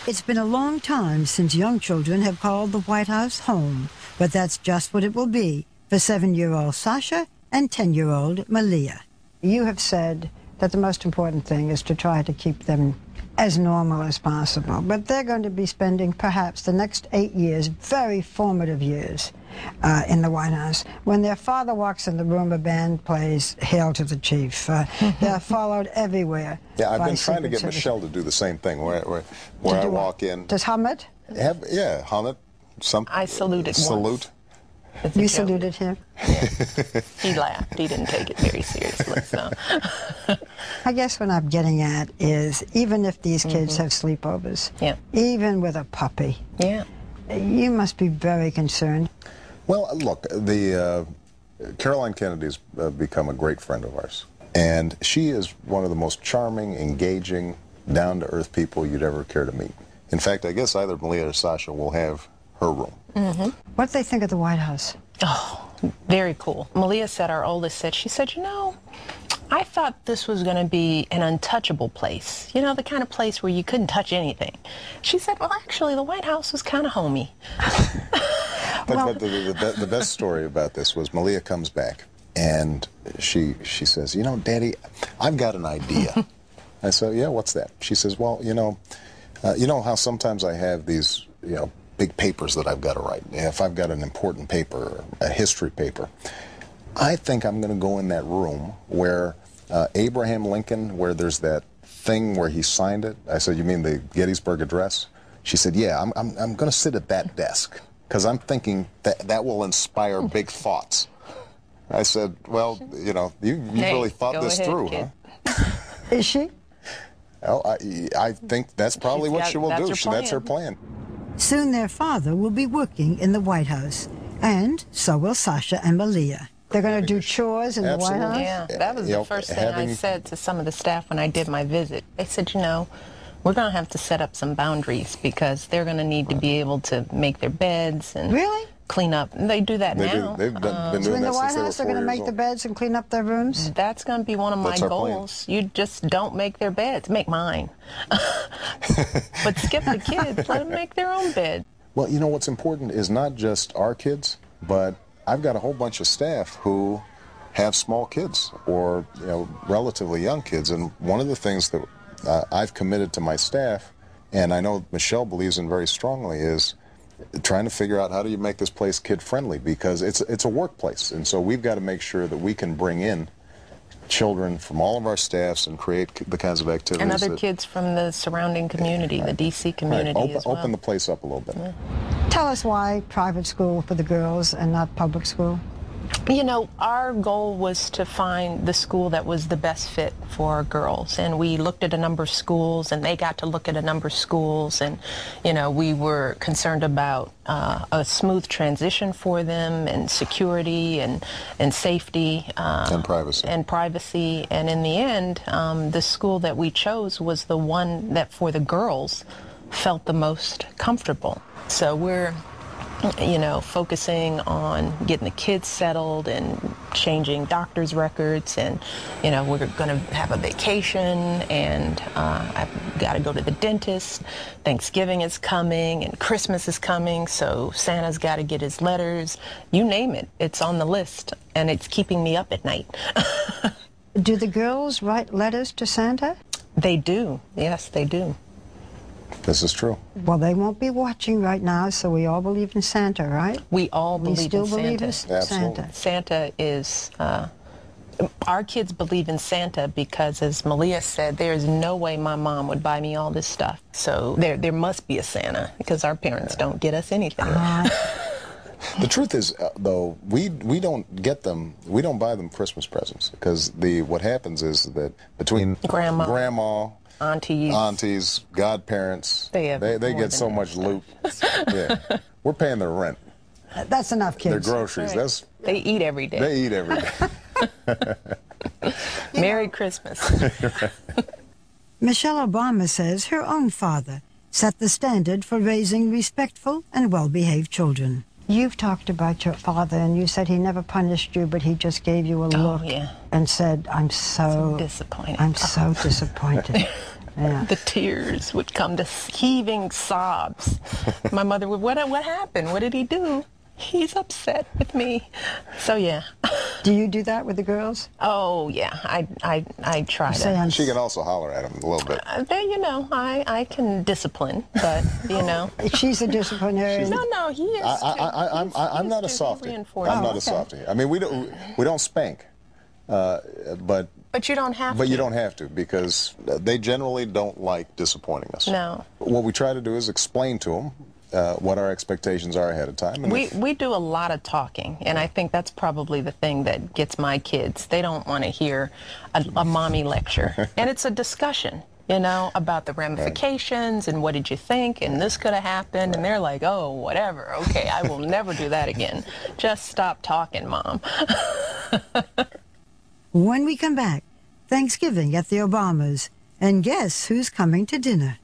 It's been a long time since young children have called the White House home, but that's just what it will be for 7-year-old Sasha and 10-year-old Malia. You have said that the most important thing is to try to keep them as normal as possible, but they're going to be spending perhaps the next 8 years, very formative years, in the White House. When their father walks in the room, a band plays Hail to the Chief. They're followed everywhere. Yeah, I've been trying to get Michelle to do the same thing, where I walk in. Does hum it? Yeah, hum it. I saluted Salute. Once. You saluted him? Yeah. He laughed. He didn't take it very seriously, so. I guess what I'm getting at is, even if these kids have sleepovers, even with a puppy, you must be very concerned. Well, look, Caroline Kennedy's become a great friend of ours. And she is one of the most charming, engaging, down-to-earth people you'd ever care to meet. In fact, I guess either Malia or Sasha will have her room. What do they think of the White House? Oh, very cool. Malia said, our oldest said, she said, you know, I thought this was going to be an untouchable place. You know, the kind of place where you couldn't touch anything. She said, well, actually, the White House was kind of homey. But the best story about this was Malia comes back, and she says, you know, Daddy, I've got an idea. I said, yeah, what's that? She says, well, you know how sometimes I have these, big papers that I've got to write. If I've got an important paper, a history paper, I think I'm going to go in that room where Abraham Lincoln, where there's that thing where he signed it. I said, you mean the Gettysburg Address? She said, yeah, I'm going to sit at that desk because I'm thinking that will inspire big thoughts. I said, well, you really thought this through, kid. Huh? Is she? Well, I think that's probably what she will do. That's her plan. Soon their father will be working in the White House, and so will Sasha and Malia. They're going to do chores in the White House? Yeah, that was the first thing I said to some of the staff when I did my visit. They said, we're going to have to set up some boundaries because they're going to need to be able to make their beds and clean up. And they do that now. They've been doing so in the that White since House, they're going to make the beds and clean up their rooms? That's going to be one of my goals. You just don't make their beds. Make mine. But skip the kids. Let them make their own bed. Well, what's important is not just our kids, but I've got a whole bunch of staff who have small kids or, relatively young kids. And one of the things that I've committed to my staff, and I know Michelle believes in very strongly, is trying to figure out how do you make this place kid-friendly, because it's a workplace. And so we've got to make sure that we can bring in children from all of our staffs and create the kinds of activities. And other kids from the surrounding community, the D.C. community as well. Open the place up a little bit. Tell us why private school for the girls and not public school. Our goal was to find the school that was the best fit for our girls. And we looked at a number of schools, and they got to look at a number of schools. And, we were concerned about a smooth transition for them and security and safety. And privacy. And in the end, the school that we chose was the one that for the girls felt the most comfortable. So we're focusing on getting the kids settled and changing doctor's records, and we're going to have a vacation, and I've got to go to the dentist. Thanksgiving is coming and Christmas is coming, so Santa's got to get his letters. You name it, it's on the list, and it's keeping me up at night. Do the girls write letters to Santa? They do. Yes, they do. This is true. Well, they won't be watching right now, so we all believe in Santa, right? We all believe in Santa. We still believe in Santa. Santa is, our kids believe in Santa because, as Malia said, there's no way my mom would buy me all this stuff. So there must be a Santa, because our parents don't get us anything. The truth is, though, we don't get them, we don't buy them Christmas presents, because what happens is that between grandma, aunties, godparents, they get so much loot. Yeah, we're paying their rent. That's enough, kids. Their groceries. Right. They eat every day. They eat every day. Merry Christmas. Michelle Obama says her own father set the standard for raising respectful and well-behaved children. You've talked about your father, and you said he never punished you, but he just gave you a look and said, I'm so disappointed. I'm so disappointed. Yeah. The tears would come to heaving sobs. My mother would, what happened? What did he do? He's upset with me. So yeah. Do you do that with the girls? Oh yeah, I try Say to. I'm She can also holler at him a little bit. You know, I can discipline, but you know. She's a disciplinarian. No, he is. I'm not a softie. I'm not a softie. I mean, we don't spank, but you don't have to. But you don't have to, because they generally don't like disappointing us. No. What we try to do is explain to them what our expectations are ahead of time. And we do a lot of talking, and I think that's probably the thing that gets my kids. They don't want to hear a mommy lecture, and it's a discussion, you know, about the ramifications and what did you think, and this could have happened, and they're like, oh, whatever, okay, I will never do that again. Just stop talking, Mom. When we come back, Thanksgiving at the Obamas, and guess who's coming to dinner?